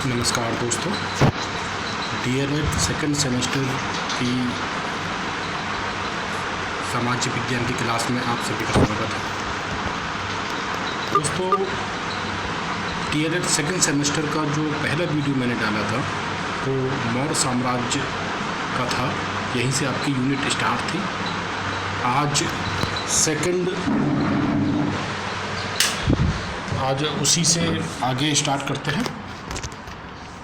नमस्कार दोस्तों, DElEd second semester की सामाजिक विज्ञान की क्लास में आप सभी का स्वागत है। दोस्तों, डीएलएड सेकंड सेमेस्टर का जो पहला वीडियो मैंने डाला था वो मौर्य साम्राज्य का था। यहीं से आपकी यूनिट स्टार्ट थी। आज उसी से आगे स्टार्ट करते हैं।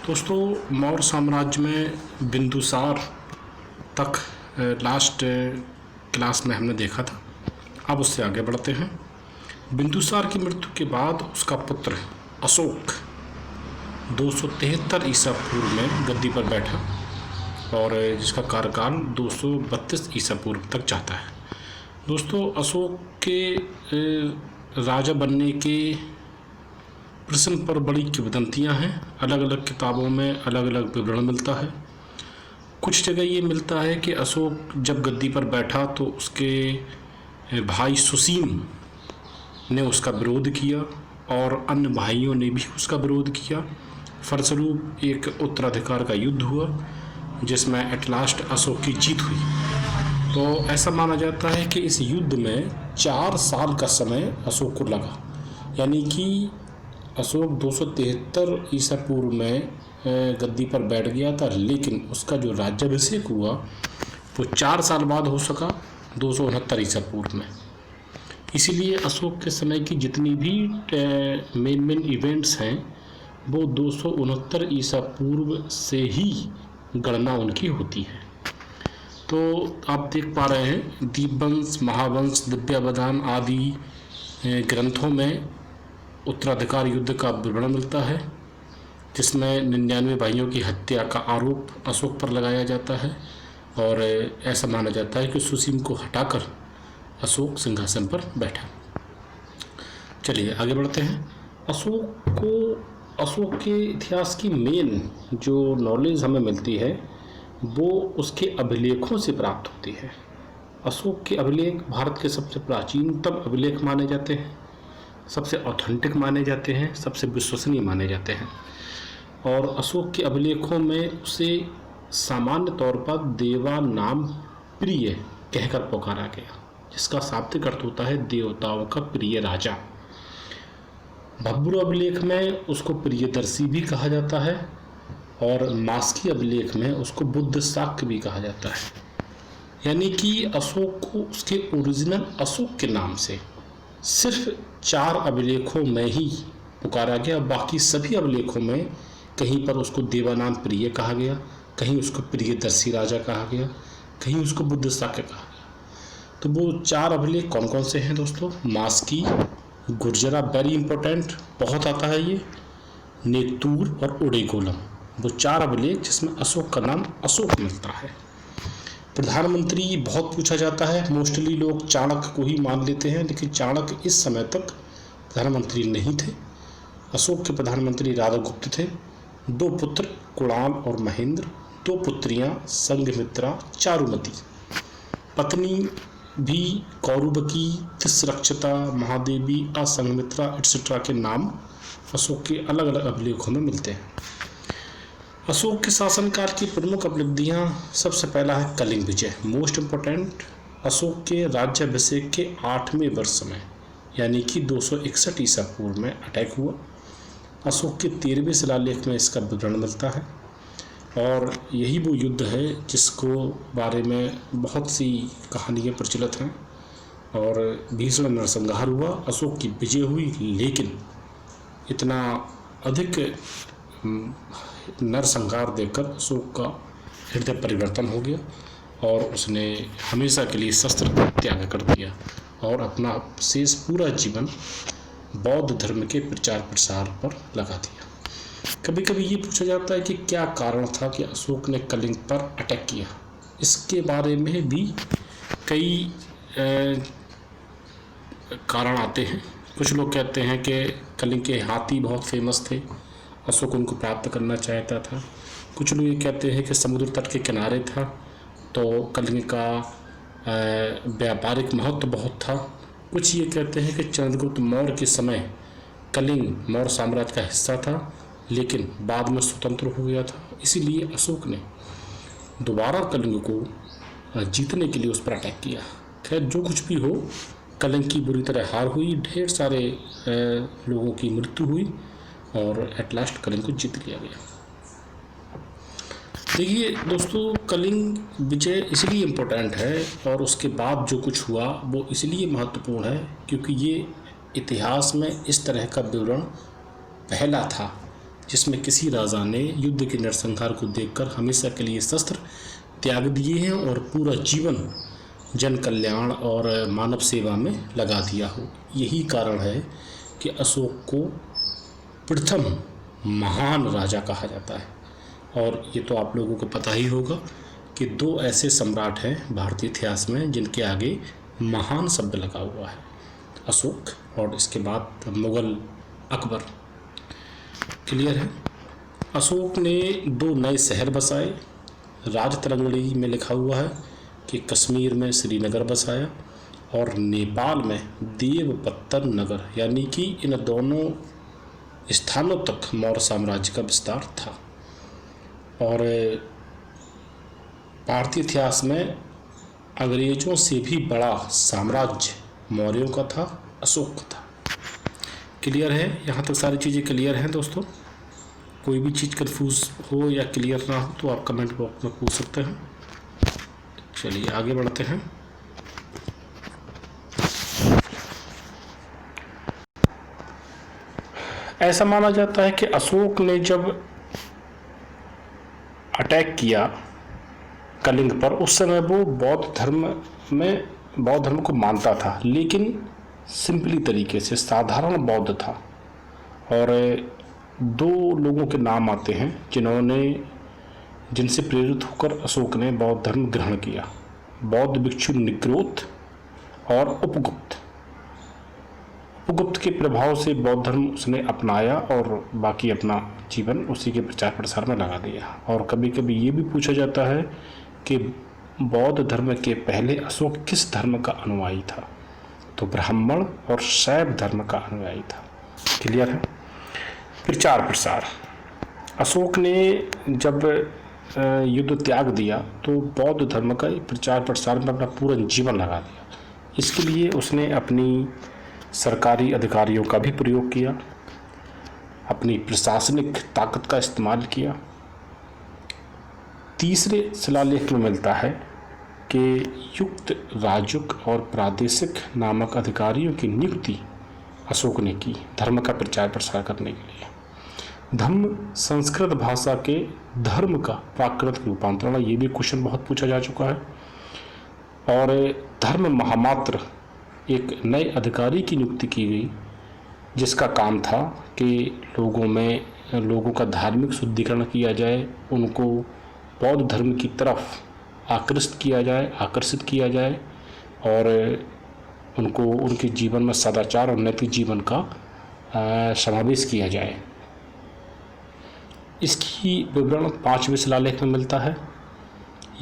दोस्तों, मौर्य साम्राज्य में बिंदुसार तक लास्ट क्लास में हमने देखा था। अब उससे आगे बढ़ते हैं। बिंदुसार की मृत्यु के बाद उसका पुत्र अशोक 273 ईसा पूर्व में गद्दी पर बैठा और जिसका कार्यकाल 232 ईसा पूर्व तक जाता है। दोस्तों, अशोक के राजा बनने के प्रश्न पर बड़ी किंवदंतियाँ हैं। अलग अलग किताबों में अलग अलग विवरण मिलता है। कुछ जगह ये मिलता है कि अशोक जब गद्दी पर बैठा तो उसके भाई सुसीम ने उसका विरोध किया और अन्य भाइयों ने भी उसका विरोध किया। फलस्वरूप एक उत्तराधिकार का युद्ध हुआ जिसमें एट लास्ट अशोक की जीत हुई। तो ऐसा माना जाता है कि इस युद्ध में 4 साल का समय अशोक को लगा, यानी कि अशोक 273 ईसा पूर्व में गद्दी पर बैठ गया था, लेकिन उसका जो राज्याभिषेक हुआ वो 4 साल बाद हो सका 269 ईसा पूर्व में। इसीलिए अशोक के समय की जितनी भी मेन इवेंट्स हैं वो 269 ईसा पूर्व से ही गणना उनकी होती है। तो आप देख पा रहे हैं दीपवंश, महावंश, दिव्यावधान आदि ग्रंथों में उत्तराधिकार युद्ध का विवरण मिलता है, जिसमें 99 भाइयों की हत्या का आरोप अशोक पर लगाया जाता है और ऐसा माना जाता है कि सुसीम को हटाकर अशोक सिंहासन पर बैठा। चलिए आगे बढ़ते हैं। अशोक के इतिहास की मेन जो नॉलेज हमें मिलती है वो उसके अभिलेखों से प्राप्त होती है। अशोक के अभिलेख भारत के सबसे प्राचीनतम अभिलेख माने जाते हैं, सबसे ऑथेंटिक माने जाते हैं, सबसे विश्वसनीय माने जाते हैं। और अशोक के अभिलेखों में उसे सामान्य तौर पर देवा नाम प्रिय कहकर पुकारा गया, जिसका शाब्दिक अर्थ होता है देवताओं का प्रिय राजा। भब्र अभिलेख में उसको प्रियदर्शी भी कहा जाता है और मास्की अभिलेख में उसको बुद्ध शाक्य भी कहा जाता है। यानी कि अशोक को उसके ओरिजिनल अशोक के नाम से सिर्फ 4 अभिलेखों में ही पुकारा गया। बाकी सभी अभिलेखों में कहीं पर उसको देवानाम प्रिय कहा गया, कहीं उसको प्रियदर्शी राजा कहा गया, कहीं उसको बुद्ध शाक्य कहा गया। तो वो 4 अभिलेख कौन कौन से हैं दोस्तों? मास्की, गुर्जरा, वेरी इंपॉर्टेंट, बहुत आता है ये, नेतूर और उड़ेगोलम, वो 4 अभिलेख जिसमें अशोक का नाम अशोक मिलता है। प्रधानमंत्री बहुत पूछा जाता है। मोस्टली लोग चाणक्य को ही मान लेते हैं, लेकिन चाणक्य इस समय तक प्रधानमंत्री नहीं थे। अशोक के प्रधानमंत्री राधागुप्त थे। 2 पुत्र कुणाल और महेंद्र, 2 पुत्रियां संघमित्रा, चारुमती। पत्नी भी कौरवकी, तिस्रक्षता, महादेवी, असंघमित्रा एटसेट्रा के नाम अशोक के अलग अलग अभिलेखों में मिलते हैं। अशोक के शासनकाल की प्रमुख उपलब्धियां, सबसे पहला है कलिंग विजय, मोस्ट इम्पोर्टेंट। अशोक के राज्याभिषेक के 8वें वर्ष में, यानी कि 261 ईसा पूर्व में अटैक हुआ। अशोक के 13वें शिलालेख में इसका विवरण मिलता है और यही वो युद्ध है जिसको बारे में बहुत सी कहानियाँ प्रचलित हैं। और भीषण नरसंहार हुआ, अशोक की विजय हुई, लेकिन इतना अधिक नरसंहार देखकर अशोक का हृदय परिवर्तन हो गया और उसने हमेशा के लिए शस्त्र त्याग कर दिया और अपना शेष पूरा जीवन बौद्ध धर्म के प्रचार प्रसार पर लगा दिया। कभी कभी ये पूछा जाता है कि क्या कारण था कि अशोक ने कलिंग पर अटैक किया। इसके बारे में भी कई कारण आते हैं। कुछ लोग कहते हैं कि कलिंग के हाथी बहुत फेमस थे, अशोक उनको प्राप्त करना चाहता था। कुछ लोग ये कहते हैं कि समुद्र तट के किनारे था तो कलिंग का व्यापारिक महत्व बहुत था। कुछ ये कहते हैं कि चंद्रगुप्त मौर्य के समय कलिंग मौर्य साम्राज्य का हिस्सा था लेकिन बाद में स्वतंत्र हो गया था। इसीलिए अशोक ने दोबारा कलिंग को जीतने के लिए उस पर अटैक किया। खैर जो कुछ भी हो, कलिंग की बुरी तरह हार हुई, ढेर सारे लोगों की मृत्यु हुई और एट लास्ट कलिंग को जीत लिया गया। देखिए दोस्तों, कलिंग विजय इसलिए इम्पोर्टेंट है और उसके बाद जो कुछ हुआ वो इसलिए महत्वपूर्ण है क्योंकि ये इतिहास में इस तरह का विवरण पहला था जिसमें किसी राजा ने युद्ध के नरसंहार को देखकर हमेशा के लिए शस्त्र त्याग दिए हैं और पूरा जीवन जन कल्याण और मानव सेवा में लगा दिया हो। यही कारण है कि अशोक को प्रथम महान राजा कहा जाता है। और ये तो आप लोगों को पता ही होगा कि दो ऐसे सम्राट हैं भारतीय इतिहास में जिनके आगे महान शब्द लगा हुआ है, अशोक और इसके बाद मुगल अकबर। क्लियर है। अशोक ने दो नए शहर बसाए। राजतरंगिणी में लिखा हुआ है कि कश्मीर में श्रीनगर बसाया और नेपाल में देवपत्तन नगर, यानी कि इन दोनों स्थानों तक मौर्य साम्राज्य का विस्तार था। और भारतीय इतिहास में अंग्रेजों से भी बड़ा साम्राज्य मौर्यों का था, अशोक का था। क्लियर है। यहाँ तक सारी चीज़ें क्लियर हैं दोस्तों। कोई भी चीज़ कन्फ्यूज हो या क्लियर ना हो तो आप कमेंट बॉक्स में पूछ सकते हैं। चलिए आगे बढ़ते हैं। ऐसा माना जाता है कि अशोक ने जब अटैक किया कलिंग पर, उस समय वो बौद्ध धर्म को मानता था, लेकिन सिंपली तरीके से साधारण बौद्ध था। और दो लोगों के नाम आते हैं जिनसे प्रेरित होकर अशोक ने बौद्ध धर्म ग्रहण किया। बौद्ध भिक्षु निग्रोध और उपगुप्त। उपगुप्त के प्रभाव से बौद्ध धर्म उसने अपनाया और बाकी अपना जीवन उसी के प्रचार प्रसार में लगा दिया। और कभी कभी ये भी पूछा जाता है कि बौद्ध धर्म के पहले अशोक किस धर्म का अनुयायी था, तो ब्राह्मण और शैव धर्म का अनुयायी था। क्लियर है। प्रचार प्रसार। अशोक ने जब युद्ध त्याग दिया तो बौद्ध धर्म का प्रचार प्रसार में अपना पूरा जीवन लगा दिया। इसके लिए उसने अपनी सरकारी अधिकारियों का भी प्रयोग किया, अपनी प्रशासनिक ताकत का इस्तेमाल किया। तीसरे शिलालेख में मिलता है कि युक्त, राजुक और प्रादेशिक नामक अधिकारियों की नियुक्ति अशोक ने की धर्म का प्रचार प्रसार करने के लिए। धम्म संस्कृत भाषा के धर्म का प्राकृत रूपांतरण, ये भी क्वेश्चन बहुत पूछा जा चुका है। और धर्म महामात्र, एक नए अधिकारी की नियुक्ति की गई जिसका काम था कि लोगों का धार्मिक शुद्धिकरण किया जाए, उनको बौद्ध धर्म की तरफ आकर्षित किया जाए और उनको उनके जीवन में सदाचार और नैतिक जीवन का समावेश किया जाए। इसकी विवरण 5वें शिलालेख में मिलता है।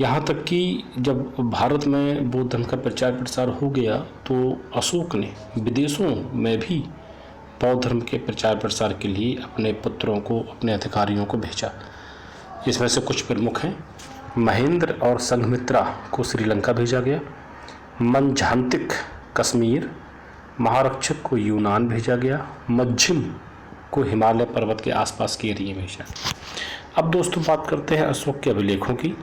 यहाँ तक कि जब भारत में बौद्ध धर्म का प्रचार प्रसार हो गया तो अशोक ने विदेशों में भी बौद्ध धर्म के प्रचार प्रसार के लिए अपने पुत्रों को, अपने अधिकारियों को भेजा। इसमें से कुछ प्रमुख हैं। महेंद्र और संघमित्रा को श्रीलंका भेजा गया, मंझांतिक कश्मीर, महारक्षक को यूनान भेजा गया, मज्जिम को हिमालय पर्वत के आसपास के एरिया में भेजा। अब दोस्तों बात करते हैं अशोक के अभिलेखों की,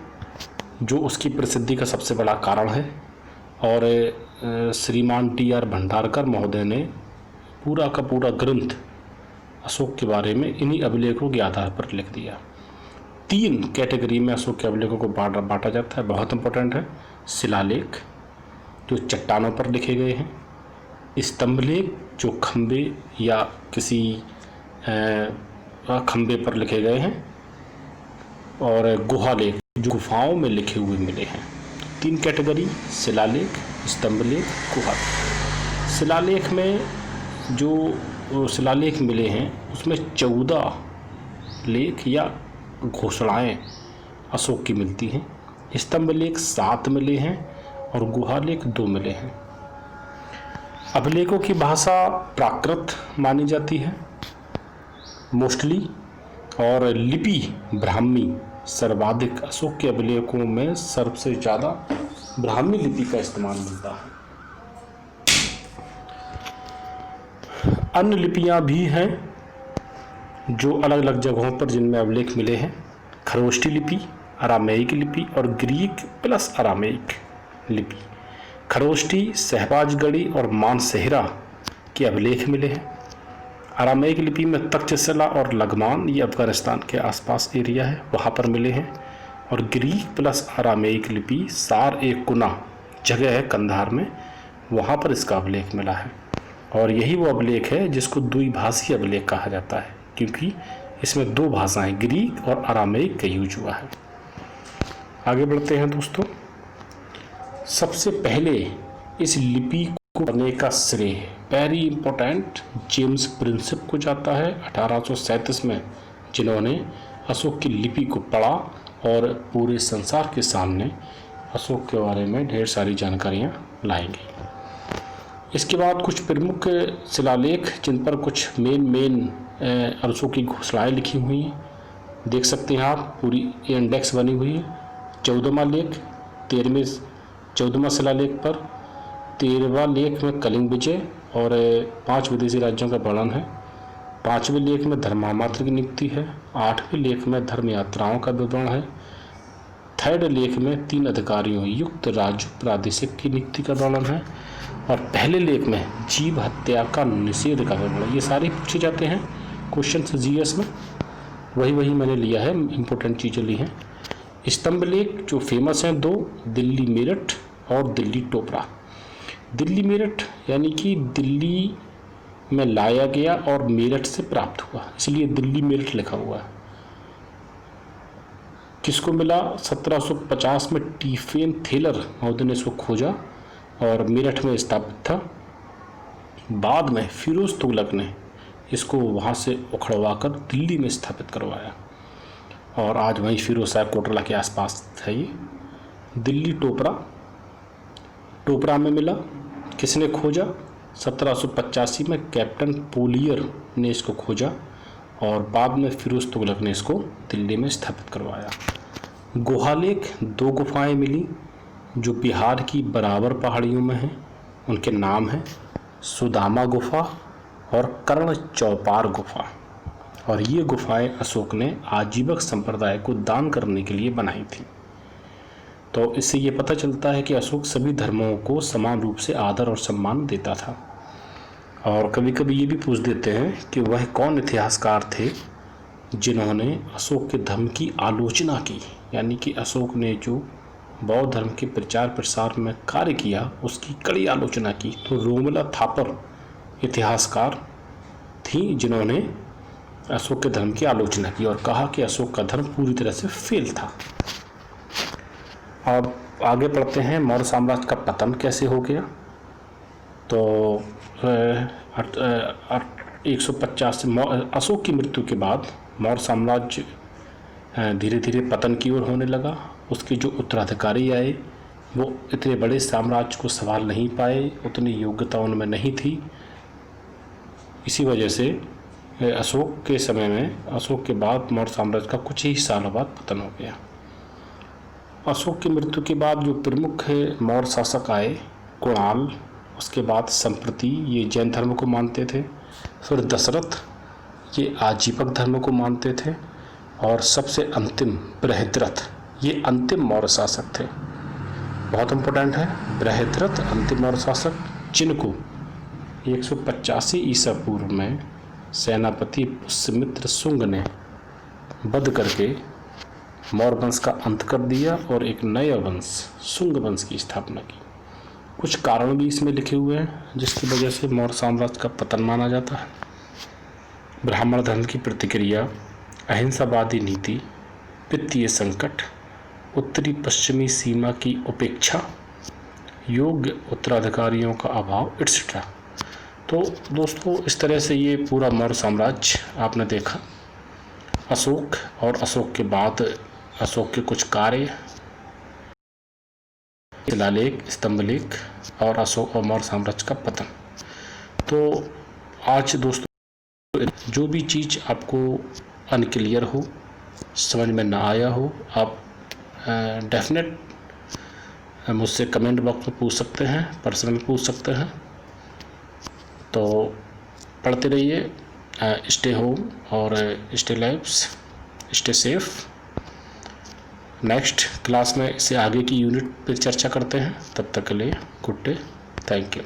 जो उसकी प्रसिद्धि का सबसे बड़ा कारण है। और श्रीमान TR भंडारकर महोदय ने पूरा का पूरा ग्रंथ अशोक के बारे में इन्हीं अभिलेखों के आधार पर लिख दिया। 3 कैटेगरी में अशोक के अभिलेखों को बांटा जाता है, बहुत इंपॉर्टेंट है। शिलालेख जो चट्टानों पर लिखे गए हैं, स्तंभलेख जो खंबे या किसी खंबे पर लिखे गए हैं, और गुहालेख जो गुफाओं में लिखे हुए मिले हैं। 3 कैटेगरी, शिलालेख, स्तंभलेख, गुहालेख। शिलालेख में जो शिलालेख मिले हैं उसमें 14 लेख या घोषणाएं अशोक की मिलती हैं। स्तंभलेख 7 मिले हैं और गुहालेख 2 मिले हैं। अभिलेखों की भाषा प्राकृत मानी जाती है मोस्टली, और लिपि ब्राह्मी सर्वाधिक, अशोक के अभिलेखों में सबसे ज़्यादा ब्राह्मी लिपि का इस्तेमाल मिलता है। अन्य लिपियां भी हैं जो अलग अलग जगहों पर जिनमें अभिलेख मिले हैं। खरोष्टी लिपि, अरामेइक लिपि और ग्रीक प्लस अरामेइक लिपि। खरोष्टी, सहबाजगढ़ी और मानसेहरा के अभिलेख मिले हैं। अरामेइक लिपि में तक्षशिला और लगमान, ये अफगानिस्तान के आसपास एरिया है, वहाँ पर मिले हैं। और ग्रीक प्लस अरामेइक लिपि सार ए कुना जगह है कंधार में, वहाँ पर इसका अभिलेख मिला है। और यही वो अभिलेख है जिसको द्विभाषी अभिलेख कहा जाता है, क्योंकि इसमें दो भाषाएं ग्रीक और अरामेइक का यूज हुआ है। आगे बढ़ते हैं दोस्तों। सबसे पहले इस लिपि को पढ़ने का श्रेय वेरी इंपॉर्टेंट जेम्स प्रिंसेप को जाता है 1837 में, जिन्होंने अशोक की लिपि को पढ़ा और पूरे संसार के सामने अशोक के बारे में ढेर सारी जानकारियाँ लाएंगे। इसके बाद कुछ प्रमुख शिलालेख जिन पर कुछ मेन अशोक की घोषणाएँ लिखी हुई हैं, देख सकते हैं आप, पूरी इंडेक्स बनी हुई है। 14वां लेख 14वां शिलालेख पर 13वां लेख में कलिंग विजय और 5 विदेशी राज्यों का वर्णन है। 5वें लेख में धर्मामात्र की नियुक्ति है। 8वें लेख में धर्म यात्राओं का विवरण है। 3rd लेख में 3 अधिकारियों युक्त राज्य प्रादेशिक की नियुक्ति का वर्णन है। और पहले लेख में जीव हत्या का निषेध का विवरण। ये सारे पूछे जाते हैं क्वेश्चन जीएस में, वही मैंने लिया है, इंपॉर्टेंट चीज़ें ली हैं। स्तंभ लेख जो फेमस हैं 2, दिल्ली मेरठ और दिल्ली टोपरा। दिल्ली मेरठ यानी कि दिल्ली में लाया गया और मेरठ से प्राप्त हुआ, इसलिए दिल्ली मेरठ लिखा हुआ है। किसको मिला? 1750 में टीफेन थेलर महोदय ने इसको खोजा और मेरठ में स्थापित था। बाद में फिरोज तुगलक ने इसको वहाँ से उखड़वा कर दिल्ली में स्थापित करवाया और आज वहीं फिरोज शाह कोटला के आसपास है ये। दिल्ली टोपरा में मिला। किसने खोजा? 1785 में कैप्टन पोलियर ने इसको खोजा और बाद में फिरोज तुगलक ने इसको दिल्ली में स्थापित करवाया। गुहालेख 2 गुफाएं मिली जो बिहार की बराबर पहाड़ियों में हैं। उनके नाम हैं सुदामा गुफा और कर्ण चौपार गुफा। और ये गुफाएं अशोक ने आजीवक संप्रदाय को दान करने के लिए बनाई थी। तो इससे ये पता चलता है कि अशोक सभी धर्मों को समान रूप से आदर और सम्मान देता था। और कभी कभी ये भी पूछ देते हैं कि वह कौन इतिहासकार थे जिन्होंने अशोक के धर्म की आलोचना की, यानी कि अशोक ने जो बौद्ध धर्म के प्रचार प्रसार में कार्य किया उसकी कड़ी आलोचना की। तो रोमिला थापर इतिहासकार थी जिन्होंने अशोक के धर्म की आलोचना की और कहा कि अशोक का धर्म पूरी तरह से फेल था। अब आगे पढ़ते हैं, मौर्य साम्राज्य का पतन कैसे हो गया। तो 150 से अशोक की मृत्यु के बाद मौर्य साम्राज्य धीरे धीरे पतन की ओर होने लगा। उसके जो उत्तराधिकारी आए वो इतने बड़े साम्राज्य को संभाल नहीं पाए, उतनी योग्यता उनमें नहीं थी। इसी वजह से अशोक के समय में, अशोक के बाद मौर्य साम्राज्य का कुछ ही सालों बाद पतन हो गया। अशोक की मृत्यु के बाद जो प्रमुख मौर्य शासक आए, कुणाल, उसके बाद संप्रति, ये जैन धर्म को मानते थे। फिर दशरथ, ये आजीवक धर्म को मानते थे। और सबसे अंतिम बृहद्रथ, ये अंतिम मौर्य शासक थे। बहुत इम्पोर्टेंट है, बृहद्रथ अंतिम मौर्य शासक, जिनको 185 ईसा पूर्व में सेनापति पुष्यमित्र शुंग ने वध करके मौर्य वंश का अंत कर दिया और एक नया वंश शुंग वंश की स्थापना की। कुछ कारण भी इसमें लिखे हुए हैं जिसकी वजह से मौर्य साम्राज्य का पतन माना जाता है। ब्राह्मण धर्म की प्रतिक्रिया, अहिंसावादी नीति, वित्तीय संकट, उत्तरी पश्चिमी सीमा की उपेक्षा, योग्य उत्तराधिकारियों का अभाव, एटसेट्रा। तो दोस्तों इस तरह से ये पूरा मौर्य साम्राज्य आपने देखा। अशोक और अशोक के बाद अशोक के कुछ कार्य, शिलालेख, स्तंभलेख और अशोक और मौर्य साम्राज्य का पतन। तो आज दोस्तों जो भी चीज़ आपको अनक्लियर हो, समझ में ना आया हो, आप डेफिनेट मुझसे कमेंट बॉक्स में पूछ सकते हैं, पर्सनल में पूछ सकते हैं। तो पढ़ते रहिए, स्टे होम और stay lives, stay safe. Next class में इससे आगे की यूनिट पर चर्चा करते हैं। तब तक के लिए गुड डे, थैंक यू।